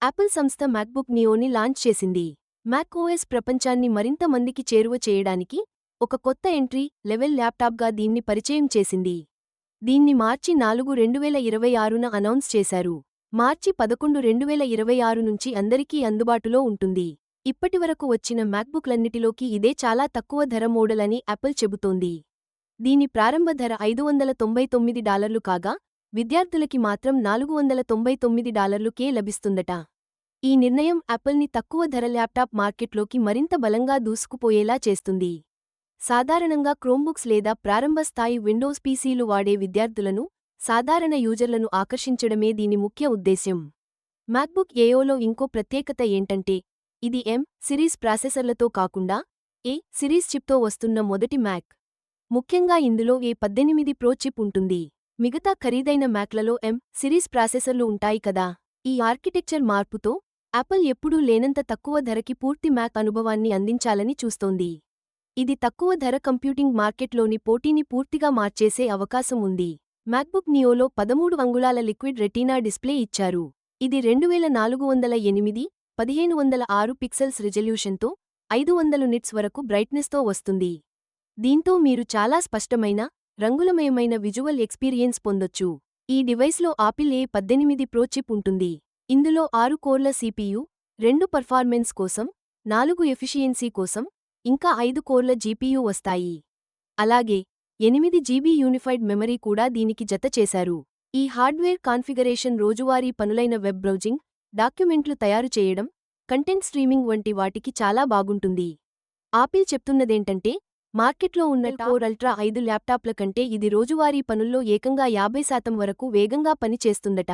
Apple సంస్థ MacBook నియోని launch చేసింది. Mac OS ప్రపంచాన్ని మరింత మందికి చేరువ చేయడానికి ఒక కొత్త ఎంట్రీ లెవెల్ ల్యాప్టాప్గా దీన్ని పరిచయం చేసింది. దీన్ని మార్చి 4, 2026న అనౌన్స్ చేశారు. మార్చి 11, 2026 నుంచి అందరికీ అందుబాటులో ఉంటుంది. ఇప్పటివరకు వచ్చిన మ్యాక్బుక్లన్నిటిలోకి ఇదే చాలా తక్కువ ధర మోడల్ అని యాపిల్ చెబుతోంది. దీని ప్రారంభ ధర $599 కాగా, విద్యార్థులకి మాత్రం $499కే లభిస్తుందట. ఈ నిర్ణయం యాపిల్ని తక్కువ ధర ల్యాప్టాప్ మార్కెట్లోకి మరింత బలంగా దూసుకుపోయేలా చేస్తుంది. సాధారణంగా క్రోమ్బుక్స్ లేదా ప్రారంభ స్థాయి విండోస్ పీసీలు వాడే విద్యార్థులను, సాధారణ యూజర్లను ఆకర్షించడమే దీని ముఖ్య ఉద్దేశ్యం. మ్యాక్బుక్ ఏయోలో ఇంకో ప్రత్యేకత ఏంటంటే, ఇది ఎం సిరీస్ ప్రాసెసర్లతో కాకుండా ఏ సిరీస్ చిప్తో వస్తున్న మొదటి మ్యాక్. ముఖ్యంగా ఇందులో A18 ప్రో చిప్ ఉంటుంది. మిగతా ఖరీదైన మ్యాక్లలో ఎం సిరీస్ ప్రాసెసర్లు ఉంటాయి కదా. ఈ ఆర్కిటెక్చర్ మార్పుతో యాపిల్ ఎప్పుడూ లేనంత తక్కువ ధరకి పూర్తి మ్యాక్ అనుభవాన్ని అందించాలని చూస్తోంది. ఇది తక్కువ ధర కంప్యూటింగ్ మార్కెట్లోని పోటీని పూర్తిగా మార్చేసే అవకాశం ఉంది. మ్యాక్బుక్ నియోలో 13 అంగుళాల లిక్విడ్ రెటీనా డిస్ప్లే ఇచ్చారు. ఇది 2408, 1506 పిక్సెల్స్ రిజల్యూషన్తో 500 నిట్స్ వరకు బ్రైట్నెస్తో వస్తుంది. దీంతో మీరు చాలా స్పష్టమైన, రంగులమయమైన విజువల్ ఎక్స్పీరియన్స్ పొందొచ్చు. ఈ డివైస్లో ఆపిల్ A18 ప్రో చిప్ ఉంటుంది. ఇందులో 6 కోర్ల CPU, 2 పర్ఫార్మెన్స్ కోసం, 4 ఎఫిషియన్సీ కోసం, ఇంకా 5 కోర్ల GPU వస్తాయి. అలాగే 8 GB యూనిఫైడ్ మెమరీ కూడా దీనికి జత చేశారు. ఈ హార్డ్వేర్ కాన్ఫిగరేషన్ రోజువారీ పనులైన వెబ్ బ్రౌజింగ్, డాక్యుమెంట్లు తయారు చేయడం, కంటెంట్ స్ట్రీమింగ్ వంటి వాటికి చాలా బాగుంటుంది. ఆపిల్ చెప్తున్నదేంటంటే, మార్కెట్లో ఉన్న కోర్ అల్ట్రా 5 ల్యాప్టాప్ల కంటే ఇది రోజువారీ పనుల్లో ఏకంగా 50% వరకు వేగంగా పని చేస్తుందట.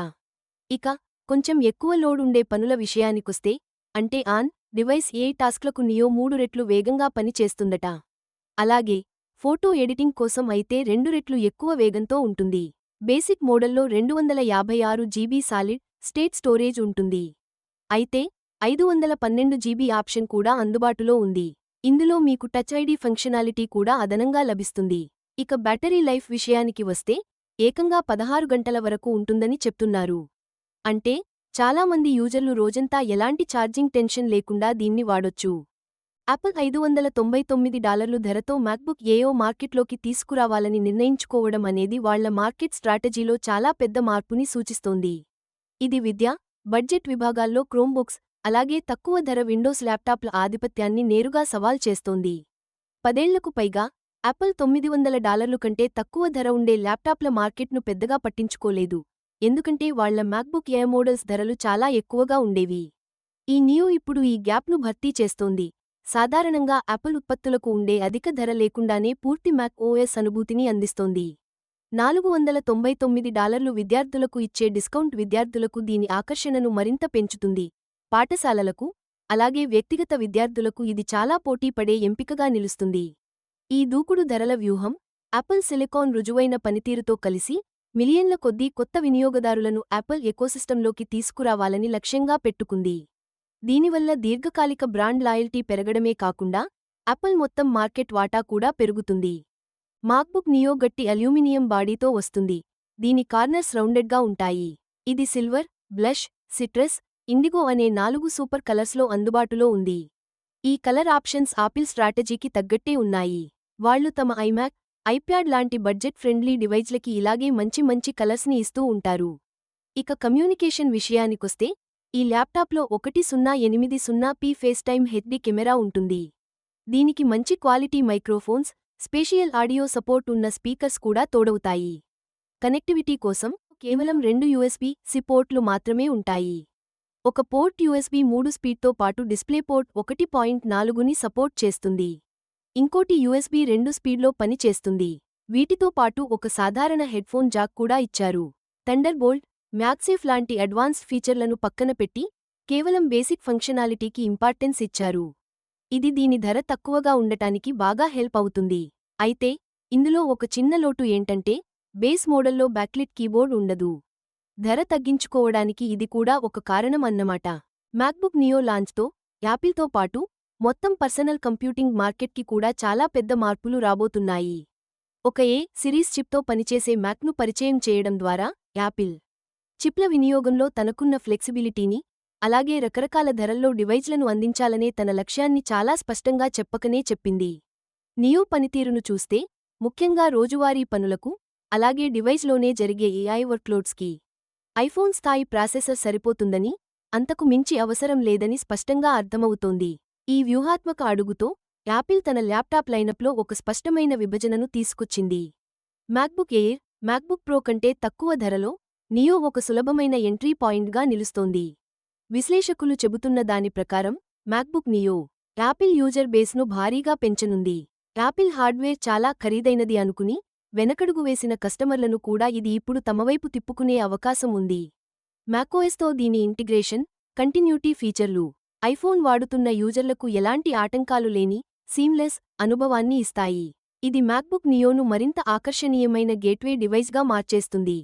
ఇక కొంచెం ఎక్కువ లోడ్ ఉండే పనుల విషయానికొస్తే, అంటే ఆన్ డివైస్ ఏ టాస్క్లకు నియో 3 రెట్లు వేగంగా పని చేస్తుందట. అలాగే ఫోటో ఎడిటింగ్ కోసం అయితే 2 రెట్లు ఎక్కువ వేగంతో ఉంటుంది. బేసిక్ మోడల్లో 256 GB సాలిడ్ స్టేట్ స్టోరేజ్ ఉంటుంది. అయితే 512 GB ఆప్షన్ కూడా అందుబాటులో ఉంది. ఇందులో మీకు టచ్ ఐడి ఫంక్షనాలిటీ కూడా అదనంగా లభిస్తుంది. ఇక బ్యాటరీ లైఫ్ విషయానికి వస్తే, ఏకంగా 16 గంటల వరకు ఉంటుందని చెప్తున్నారు. అంటే చాలామంది యూజర్లు రోజంతా ఎలాంటి ఛార్జింగ్ టెన్షన్ లేకుండా దీన్ని వాడొచ్చు. యాపిల్ $599 ధరతో మ్యాక్బుక్ ఏయో మార్కెట్లోకి తీసుకురావాలని నిర్ణయించుకోవడం అనేది వాళ్ల మార్కెట్ స్ట్రాటజీలో చాలా పెద్ద మార్పుని సూచిస్తోంది. ఇది విద్య, బడ్జెట్ విభాగాల్లో క్రోమ్బుక్స్, అలాగే తక్కువ ధర విండోస్ ల్యాప్టాప్ల ఆధిపత్యాన్ని నేరుగా సవాల్ చేస్తోంది. 10 ఏళ్లకు పైగా యాపిల్ $900 కంటే తక్కువ ధర ఉండే ల్యాప్టాప్ల మార్కెట్ను పెద్దగా పట్టించుకోలేదు. ఎందుకంటే వాళ్ల మ్యాక్బుక్ ఎయిర్ మోడల్స్ ధరలు చాలా ఎక్కువగా ఉండేవి. ఈ నియో ఇప్పుడు ఈ గ్యాప్ను భర్తీ చేస్తోంది. సాధారణంగా యాపిల్ ఉత్పత్తులకు ఉండే అధిక ధర లేకుండానే పూర్తి మ్యాక్ ఓఎస్ అనుభూతిని అందిస్తోంది. $499 విద్యార్థులకు ఇచ్చే డిస్కౌంట్ విద్యార్థులకు దీని ఆకర్షణను మరింత పెంచుతుంది. పాఠశాలలకు, అలాగే వ్యక్తిగత విద్యార్థులకు ఇది చాలా పోటీపడే ఎంపికగా నిలుస్తుంది. ఈ దూకుడు ధరల వ్యూహం, యాపిల్ సిలికాన్ రుజువైన పనితీరుతో కలిసి, మిలియన్ల కొద్దీ కొత్త వినియోగదారులను యాపిల్ ఎకోసిస్టంలోకి తీసుకురావాలని లక్ష్యంగా పెట్టుకుంది. దీనివల్ల దీర్ఘకాలిక బ్రాండ్ లాయల్టీ పెరగడమే కాకుండా, యాపిల్ మొత్తం మార్కెట్ వాటా కూడా పెరుగుతుంది. మాక్బుక్ నియో గట్టి అల్యూమినియం బాడీతో వస్తుంది. దీని కార్నర్స్ రౌండెడ్గా ఉంటాయి. ఇది సిల్వర్, బ్లష్, సిట్రస్, ఇండిగో అనే 4 సూపర్ కలర్స్లో అందుబాటులో ఉంది. ఈ కలర్ ఆప్షన్స్ ఆపిల్ స్ట్రాటజీకి తగ్గట్టే ఉన్నాయి. వాళ్లు తమ ఐమ్యాక్, ఐప్యాడ్ లాంటి బడ్జెట్ ఫ్రెండ్లీ డివైజ్లకి ఇలాగే మంచి కలర్స్ని ఇస్తూ ఉంటారు. ఇక కమ్యూనికేషన్ విషయానికొస్తే, ఈ ల్యాప్టాప్లో 1080p ఫేస్టైమ్ హెచ్డి కెమెరా ఉంటుంది. దీనికి మంచి quality microphones, spatial audio support ఉన్న స్పీకర్స్ కూడా తోడవుతాయి. కనెక్టివిటీ కోసం కేవలం 2 USB-C పోర్ట్లు మాత్రమే ఉంటాయి. ఒక పోర్ట్ USB 3 స్పీడ్తో పాటు డిస్ప్లే పోర్ట్ 1.4ని సపోర్ట్ చేస్తుంది. ఇంకోటి USB 2 స్పీడ్లో పని చేస్తుంది. వీటితో పాటు ఒక సాధారణ హెడ్ఫోన్ జాక్ కూడా ఇచ్చారు. థండర్బోల్ట్, మ్యాగ్సేఫ్ లాంటి అడ్వాన్స్డ్ ఫీచర్లను పక్కన పెట్టి, కేవలం బేసిక్ ఫంక్షనాలిటీకి ఇంపార్టెన్స్ ఇచ్చారు. ఇది దీని ధర తక్కువగా ఉండటానికి బాగా హెల్ప్ అవుతుంది. అయితే ఇందులో ఒక చిన్న లోటు ఏంటంటే, బేస్ మోడల్లో బ్యాక్లిట్ కీబోర్డ్ ఉండదు. ధర తగ్గించుకోవడానికి ఇది కూడా ఒక కారణం అన్నమాట. మ్యాక్బుక్ నియో లాంచ్తో యాపిల్తో పాటు మొత్తం పర్సనల్ కంప్యూటింగ్ మార్కెట్కి కూడా చాలా పెద్ద మార్పులు రాబోతున్నాయి. ఒక ఏ సిరీస్ చిప్తో పనిచేసే మ్యాక్ను పరిచయం చేయడం ద్వారా యాపిల్ చిప్ల వినియోగంలో తనకున్న ఫ్లెక్సిబిలిటీని, అలాగే రకరకాల ధరల్లో డివైజ్లను అందించాలనే తన లక్ష్యాన్ని చాలా స్పష్టంగా చెప్పకనే చెప్పింది. నియో పనితీరును చూస్తే, ముఖ్యంగా రోజువారీ పనులకు, అలాగే డివైజ్లోనే జరిగే ఏఐ వర్క్లోడ్స్కి ఐఫోన్ స్థాయి ప్రాసెసర్ సరిపోతుందని, అంతకు మించి అవసరం లేదని స్పష్టంగా అర్థమవుతోంది. ఈ వ్యూహాత్మక అడుగుతో యాపిల్ తన ల్యాప్టాప్ లైనప్లో ఒక స్పష్టమైన విభజనను తీసుకొచ్చింది. మ్యాక్బుక్ ఎయిర్, మ్యాక్బుక్ ప్రో కంటే తక్కువ ధరలో నియో ఒక సులభమైన ఎంట్రీ పాయింట్గా నిలుస్తోంది. విశ్లేషకులు చెబుతున్న దాని ప్రకారం మ్యాక్బుక్ నియో యాపిల్ యూజర్ బేస్ను భారీగా పెంచనుంది. యాపిల్ హార్డ్వేర్ చాలా ఖరీదైనది అనుకుని వెనకడుగు వేసిన కస్టమర్లను కూడా ఇది ఇప్పుడు తమవైపు తిప్పుకునే అవకాశం ఉంది. మ్యాక్ఓఎస్తో దీని ఇంటిగ్రేషన్, కంటిన్యూటీ ఫీచర్లు ఐఫోన్ వాడుతున్న యూజర్లకు ఎలాంటి ఆటంకాలు లేని సీమ్లెస్ అనుభవాన్ని ఇస్తాయి. ఇది మ్యాక్బుక్ నియోను మరింత ఆకర్షణీయమైన గేట్వే డివైస్గా మార్చేస్తుంది.